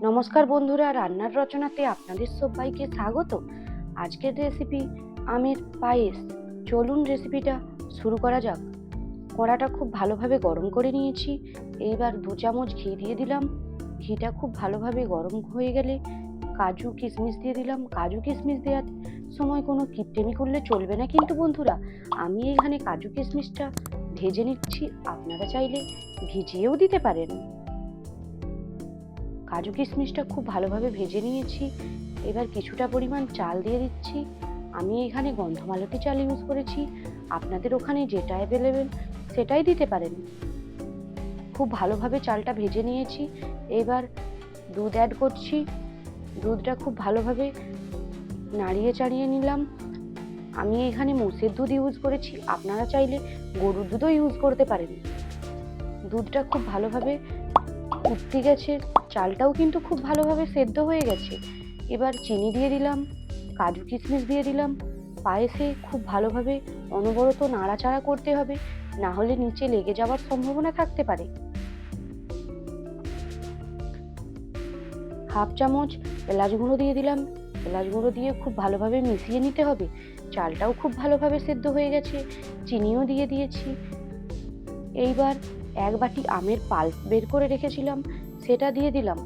নমস্কার বন্ধুরা, রান্নার রচনাতে আপনাদের সবাইকে স্বাগত। আজকের রেসিপি আমের পায়েস। চলুন রেসিপিটা শুরু করা যাক। কড়াটা খুব ভালোভাবে গরম করে নিয়েছি। এইবার 2 চামচ ঘি দিয়ে দিলাম। ঘিটা খুব ভালোভাবে গরম হয়ে গেলে কাজু কিশমিশ দিয়ে দিলাম। কাজু কিশমিশ দেওয়ার সময় কোনো কিপটেমি করলে চলবে না কিন্তু বন্ধুরা। আমি এখানে কাজু কিশমিশটা ভেজে নিচ্ছি, আপনারা চাইলে ভিজিয়েও দিতে পারেন। কাজু কিশমিশটা খুব ভালোভাবে ভেজে নিয়েছি। এবার কিছুটা পরিমাণ চাল দিয়ে দিচ্ছি। আমি এখানে গন্ধমালতি চাল ইউজ করেছি, আপনাদের ওখানে যেটা অ্যাভেলেবেল সেটাই দিতে পারেন। খুব ভালোভাবে চালটা ভেজে নিয়েছি। এবার দুধ অ্যাড করছি। দুধটা খুব ভালোভাবে নাড়িয়ে চাড়িয়ে নিলাম। আমি এখানে মোষের দুধ ইউজ করেছি, আপনারা চাইলে গরুর দুধও ইউজ করতে পারেন। দুধটা খুব ভালোভাবে উঠতে গেছে, চালটাও কিন্তু খুব ভালোভাবে সেদ্ধ হয়ে গেছে। এবার চিনি দিয়ে দিলাম, কাজু কিশমিশ দিয়ে দিলাম। পায়েসে খুব ভালোভাবে অনবরত নাড়াচাড়া করতে হবে, না হলে নিচে লেগে যাওয়ার সম্ভাবনা থাকতে পারে। হাফ চামচ এলাচ গুঁড়ো দিয়ে দিলাম। এলাচ গুঁড়ো দিয়ে খুব ভালোভাবে মিশিয়ে নিতে হবে। চালটাও খুব ভালোভাবে সেদ্ধ হয়ে গেছে, চিনিও দিয়ে দিয়েছি। এইবার 1 বাটি আমের পাল্প বের করে রেখেছিলাম, সেটা দিয়ে দিলাম।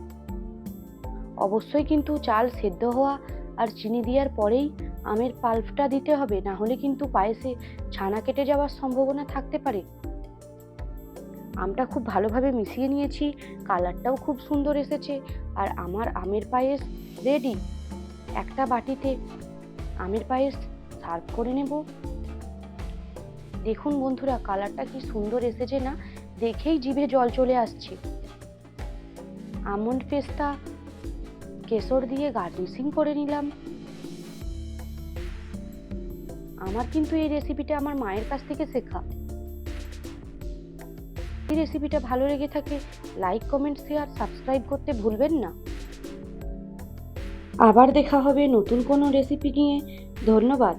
অবশ্যই কিন্তু চাল সেদ্ধ হওয়া আর চিনি দেওয়ার পরেই আমের পাল্পটা দিতে হবে, না হলে কিন্তু পায়েসে ছানা কেটে যাওয়ার সম্ভাবনা থাকতে পারে। আমটা খুব ভালোভাবে মিশিয়ে নিয়েছি, কালারটাও খুব সুন্দর এসেছে। আর আমার আমের পায়েস রেডি। একটা বাটিতে আমের পায়েস সার্ভ করে নেব। দেখুন বন্ধুরা, কালারটা কি সুন্দর এসেছে না, দেখেই জিভে জল চলে আসছে। আমন্ড পেস্তা কেশর দিয়ে গার্নিশিং করে নিলাম। আমার কিন্তু এই রেসিপিটা আমার মায়ের কাছ থেকে শেখা। এই রেসিপিটা ভালো লেগে থাকে লাইক, কমেন্ট, শেয়ার, সাবস্ক্রাইব করতে ভুলবেন না। আবার দেখা হবে নতুন কোনো রেসিপি নিয়ে। ধন্যবাদ।